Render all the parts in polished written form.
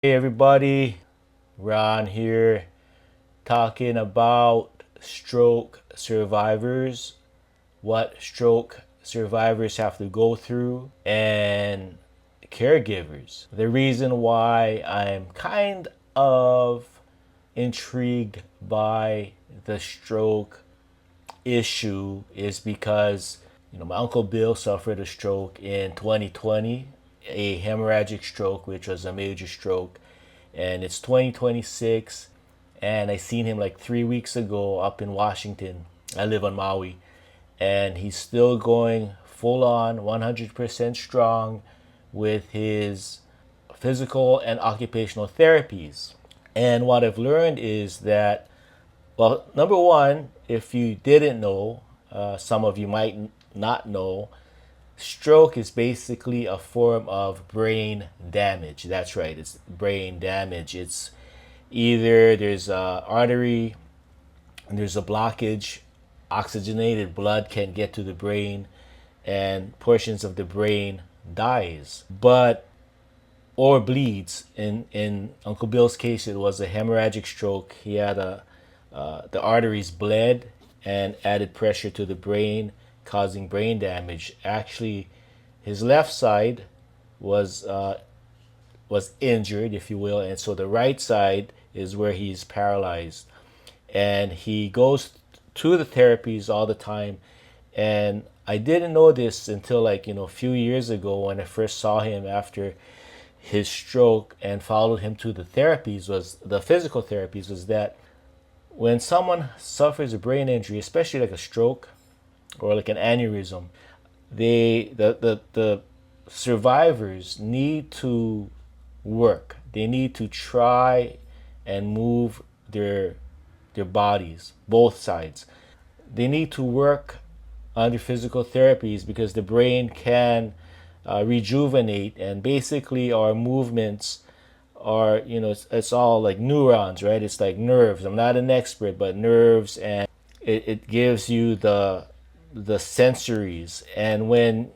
Hey everybody, Ron here talking about stroke survivors, what stroke survivors have to go through, and caregivers. The reason why I'm kind of intrigued by the stroke issue is because my uncle Bill suffered a stroke in 2020, a hemorrhagic stroke, which was a major stroke, and it's 2026, and I seen him like 3 weeks ago up in Washington. I live on Maui, and he's still going full on, 100% strong with his physical and occupational therapies. And what I've learned is that, well, number one, if you didn't know, some of you might not know, stroke is basically a form of brain damage. That's right, it's brain damage. It's either there's a artery and there's a blockage, oxygenated blood can't get to the brain, and portions of the brain dies. But or bleeds. In Uncle Bill's case, it was a hemorrhagic stroke. He had the arteries bled and added pressure to the brain, causing brain damage. Actually, his left side was was injured, if you will, and so the right side is where he's paralyzed. And he goes to the therapies all the time. And I didn't know this until a few years ago when I first saw him after his stroke and followed him to the therapies, was the physical therapies, was that when someone suffers a brain injury, especially like a stroke or like an aneurysm, the survivors need to work. They need to try and move their bodies, both sides. They need to work under physical therapies because the brain can rejuvenate, and basically our movements are, it's all like neurons, right? It's like nerves. I'm not an expert, but nerves, and it gives you the sensories. And when,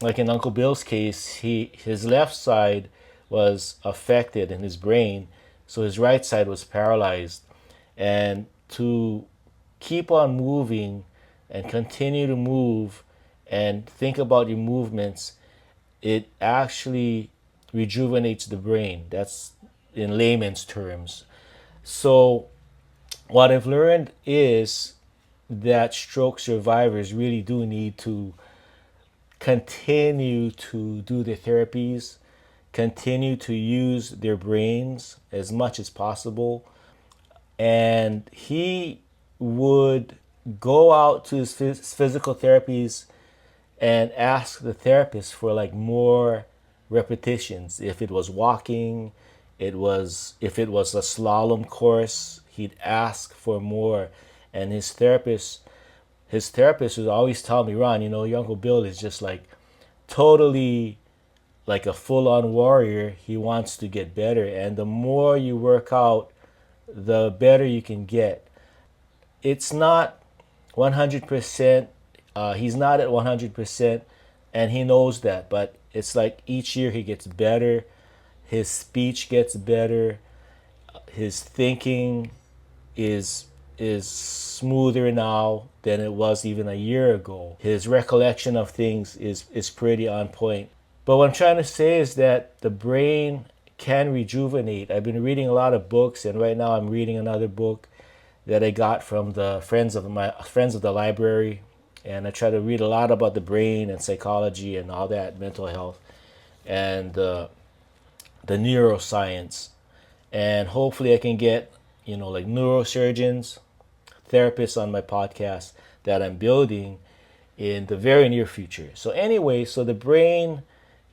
like in Uncle Bill's case, his left side was affected in his brain, so his right side was paralyzed. And to keep on moving and continue to move and think about your movements, it actually rejuvenates the brain. That's in layman's terms. So, what I've learned is that stroke survivors really do need to continue to do their therapies, continue to use their brains as much as possible. And he would go out to his physical therapies and ask the therapist for like more repetitions. If it was walking, if it was a slalom course, he'd ask for more. And his therapist would always tell me, Ron, your Uncle Bill is just like totally like a full-on warrior. He wants to get better, and the more you work out, the better you can get. It's not 100%. He's not at 100%, and he knows that. But it's like each year he gets better. His speech gets better. His thinking is smoother now than it was even a year ago. His recollection of things is pretty on point. But what I'm trying to say is that the brain can rejuvenate. I've been reading a lot of books, and right now I'm reading another book that I got from the friends of the library, and I try to read a lot about the brain and psychology and all that, mental health, and the neuroscience, and hopefully I can get like neurosurgeons, therapists on my podcast that I'm building in the very near future. So anyway, so the brain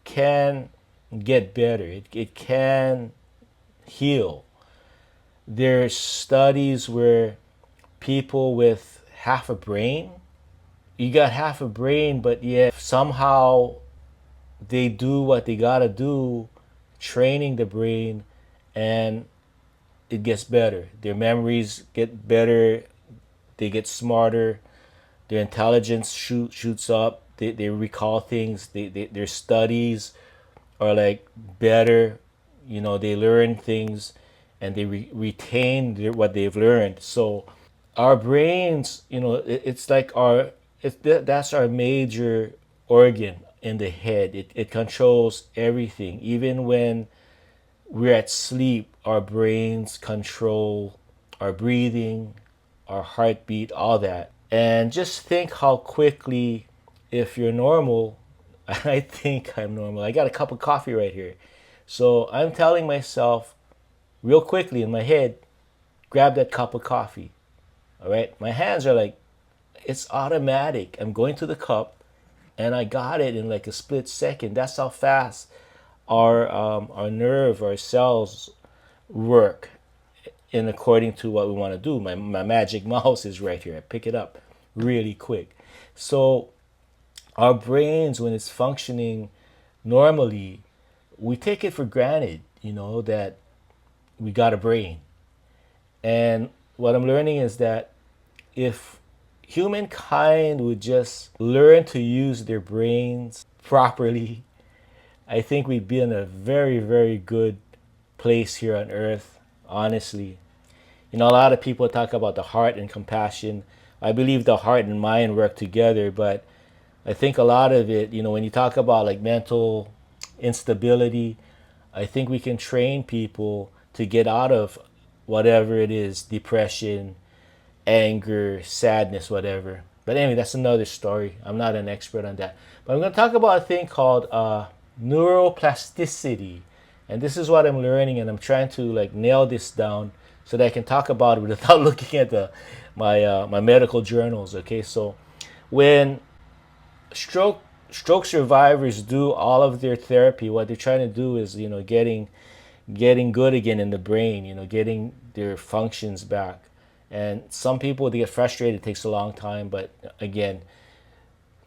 can get better. It can heal. There's studies where people with half a brain, you got half a brain, but yet somehow they do what they gotta do, training the brain, and it gets better. Their memories get better, they get smarter, their intelligence shoots up, they recall things, their studies are like better They learn things and they retain what they've learned. So our brains, it's like that's our major organ in the head. It controls everything. Even when we're at sleep, our brains control our breathing, our heartbeat, all that. And just think how quickly, if you're normal, I think I'm normal. I got a cup of coffee right here. So I'm telling myself real quickly in my head, grab that cup of coffee. All right. My hands are like, it's automatic. I'm going to the cup and I got it in like a split second. That's how fast our nerve, our cells work in according to what we want to do. My magic mouse is right here. I pick it up really quick. So our brains, when it's functioning normally, we take it for granted, that we got a brain. And what I'm learning is that if humankind would just learn to use their brains properly, I think we'd be in a very, very good place here on earth, honestly. A lot of people talk about the heart and compassion. I believe the heart and mind work together, but I think a lot of it, when you talk about like mental instability, I think we can train people to get out of whatever it is, depression, anger, sadness, whatever. But anyway, that's another story. I'm not an expert on that. But I'm going to talk about a thing called neuroplasticity. And this is what I'm learning, and I'm trying to like nail this down so that I can talk about it without looking at my medical journals. Okay, so when stroke stroke survivors do all of their therapy, what they're trying to do is getting good again in the brain, getting their functions back. And some people, they get frustrated, it takes a long time, but again,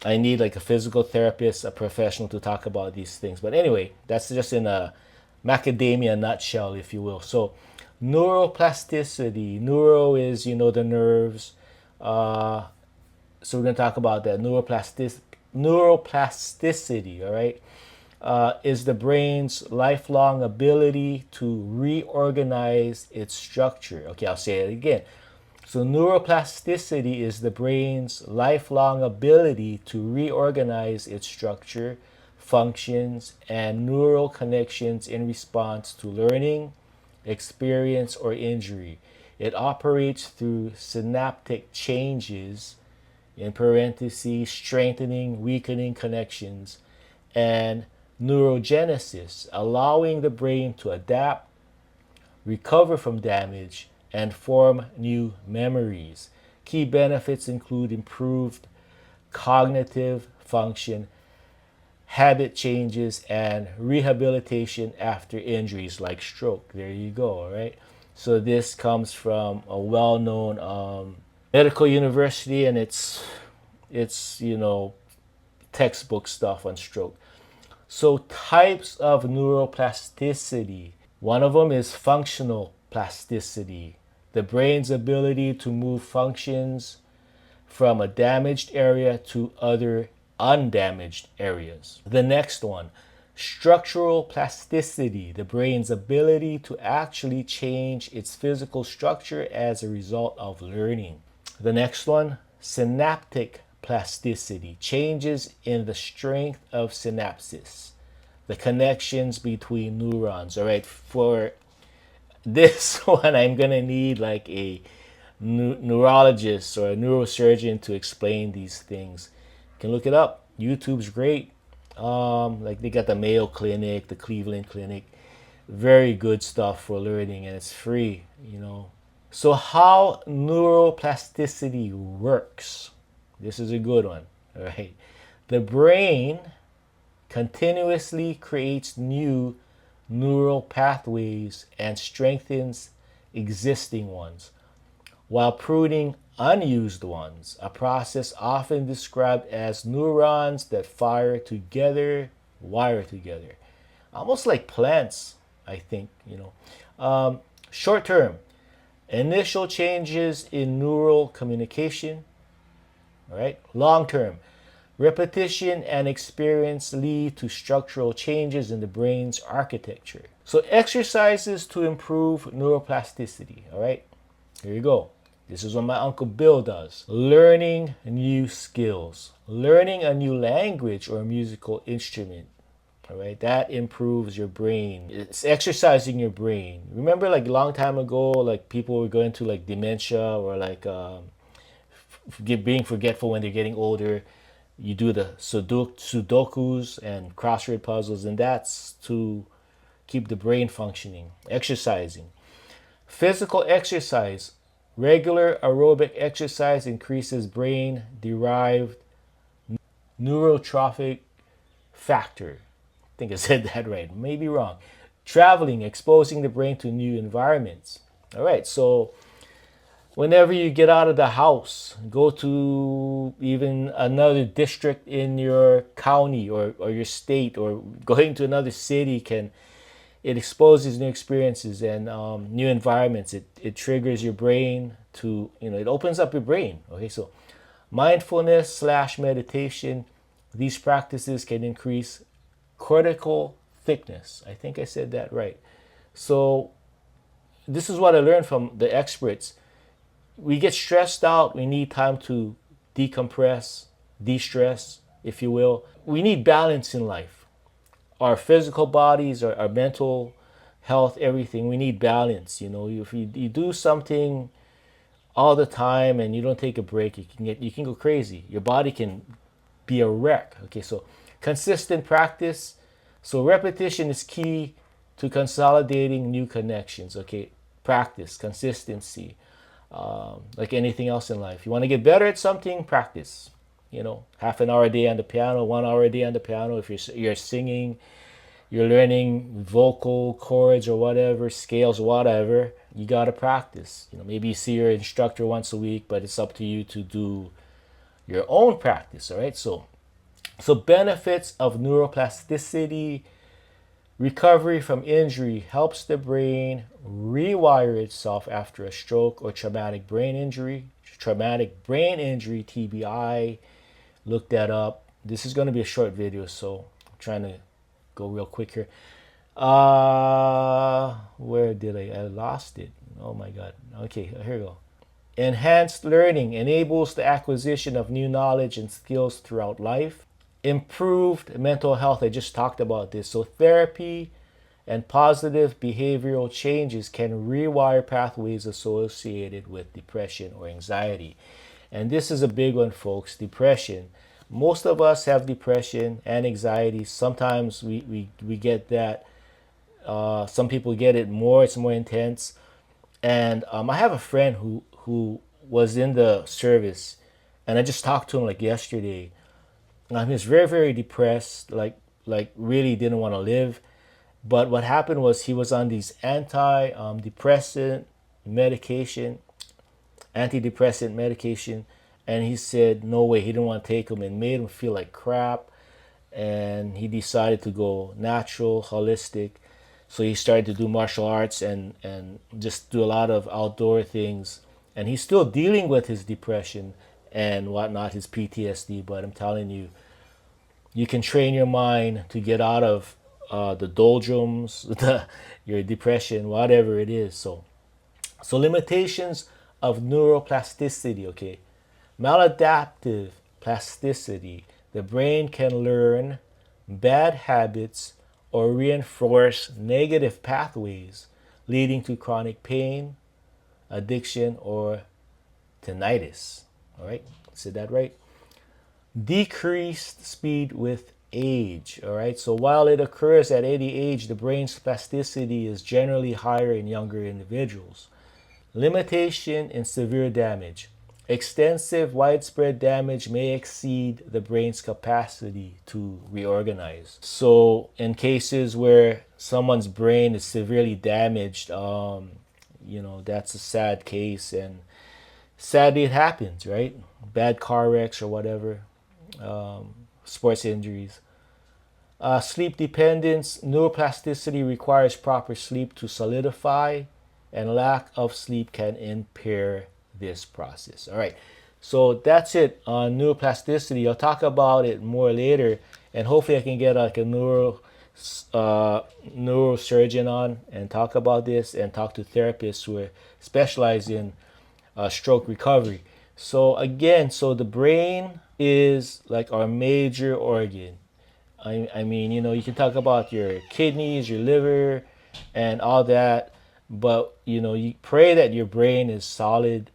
I need like a physical therapist, a professional to talk about these things. But anyway, that's just in a macadamia nutshell, if you will. So neuroplasticity, neuro is, the nerves. So we're going to talk about that. Neuroplasticity, all right, is the brain's lifelong ability to reorganize its structure. Okay, I'll say it again. So neuroplasticity is the brain's lifelong ability to reorganize its structure, functions, and neural connections in response to learning, experience, or injury. It operates through synaptic changes, in parentheses, strengthening, weakening connections, and neurogenesis, allowing the brain to adapt, recover from damage, and form new memories. Key benefits include improved cognitive function, habit changes, and rehabilitation after injuries like stroke. There you go, all right? So this comes from a well-known medical university, and it's textbook stuff on stroke. So types of neuroplasticity. One of them is functional plasticity, the brain's ability to move functions from a damaged area to other undamaged areas. The next one, structural plasticity, the brain's ability to actually change its physical structure as a result of learning. The next one, synaptic plasticity, changes in the strength of synapses, the connections between neurons. All right, for this one, I'm gonna need like a neurologist or a neurosurgeon to explain these things. You can look it up. YouTube's great. Like they got the Mayo Clinic, the Cleveland Clinic, very good stuff for learning, and it's free. So how neuroplasticity works? This is a good one. All right, the brain continuously creates new neural pathways and strengthens existing ones while pruning unused ones, a process often described as neurons that fire together, wire together. Almost like plants, I think. Short term, initial changes in neural communication. All right. Long term, Repetition and experience lead to structural changes in the brain's architecture. So exercises to improve neuroplasticity, all right? Here you go. This is what my Uncle Bill does. Learning new skills. Learning a new language or musical instrument. All right, that improves your brain. It's exercising your brain. Remember, like a long time ago, like people were going to like dementia or like being forgetful when they're getting older. You do the sudokus and crossword puzzles, and that's to keep the brain functioning. Exercising. Physical exercise. Regular aerobic exercise increases brain derived neurotrophic factor. I think I said that right. Maybe wrong. Traveling, exposing the brain to new environments. All right, so whenever you get out of the house, go to even another district in your county or your state, or going to another city it exposes new experiences and new environments. It triggers your brain to, it opens up your brain. Okay, so mindfulness / meditation, these practices can increase cortical thickness. I think I said that right. So this is what I learned from the experts. We get stressed out. We need time to decompress, de-stress, if you will. We need balance in life. Our physical bodies, our mental health, everything. We need balance. If you do something all the time and you don't take a break, you can go crazy. Your body can be a wreck. Okay, so consistent practice. So repetition is key to consolidating new connections. Okay, practice, consistency. Like anything else in life, you want to get better at something, practice. Half an hour a day on the piano, 1 hour a day on the piano. If you're singing, you're learning vocal cords or whatever, scales, whatever, you got to practice. Maybe you see your instructor once a week, but it's up to you to do your own practice. All right, so benefits of neuroplasticity. Recovery from injury helps the brain rewire itself after a stroke or traumatic brain injury. Traumatic brain injury, TBI. Look that up. This is going to be a short video, so I'm trying to go real quick here. Where did I lost it? Oh my God. Okay, here we go. Enhanced learning enables the acquisition of new knowledge and skills throughout life. Improved mental health. I just talked about this. So therapy and positive behavioral changes can rewire pathways associated with depression or anxiety. And this is a big one, folks. Depression. Most of us have depression and anxiety. Sometimes we get that. Some people get it more. It's more intense. And I have a friend who was in the service, and I just talked to him like yesterday. He was very, very depressed, like really didn't want to live. But what happened was he was on these antidepressant medication, and he said no way, he didn't want to take them, and made him feel like crap. And he decided to go natural, holistic. So he started to do martial arts and just do a lot of outdoor things. And he's still dealing with his depression and whatnot, his PTSD. But I'm telling you, you can train your mind to get out of the doldrums, your depression, whatever it is. So limitations of neuroplasticity, okay? Maladaptive plasticity. The brain can learn bad habits or reinforce negative pathways, leading to chronic pain, addiction, or tinnitus. All right, said that right? Decreased speed with age. All right, so while it occurs at any age, the brain's plasticity is generally higher in younger individuals. Limitation in severe damage. Extensive, widespread damage may exceed the brain's capacity to reorganize. So in cases where someone's brain is severely damaged, that's a sad case, and sadly it happens, right? Bad car wrecks or whatever, sports injuries. Sleep dependence. Neuroplasticity requires proper sleep to solidify, and lack of sleep can impair this process. All right, So that's it on neuroplasticity. I'll talk about it more later, and hopefully I can get like a uh, neurosurgeon on and talk about this, and talk to therapists who specialize in stroke recovery. So again, so the brain is like our major organ. I mean, you can talk about your kidneys, your liver, and all that, but you pray that your brain is solid,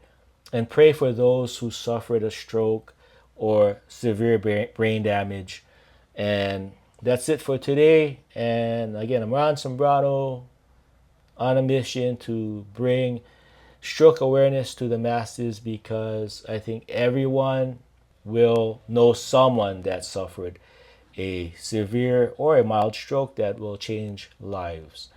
and pray for those who suffered a stroke or severe brain damage. And that's it for today. And again, I'm Ron Sombrano on a mission to bring stroke awareness to the masses, because I think everyone will know someone that suffered a severe or a mild stroke that will change lives.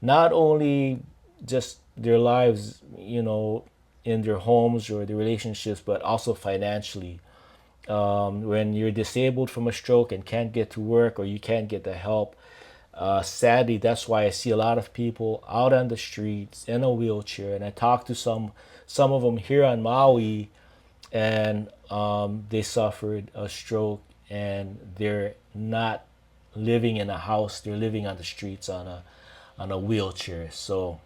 Not only just their lives, in their homes or their relationships, but also financially. When you're disabled from a stroke and can't get to work, or you can't get the help, sadly, that's why I see a lot of people out on the streets in a wheelchair. And I talked to some of them here on Maui, and they suffered a stroke, and they're not living in a house; they're living on the streets on a wheelchair. So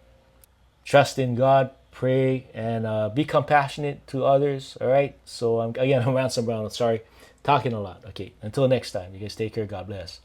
trust in God, pray, and be compassionate to others. All right. So again, I'm Ransom Brown. Sorry, talking a lot. Okay. Until next time, you guys take care. God bless.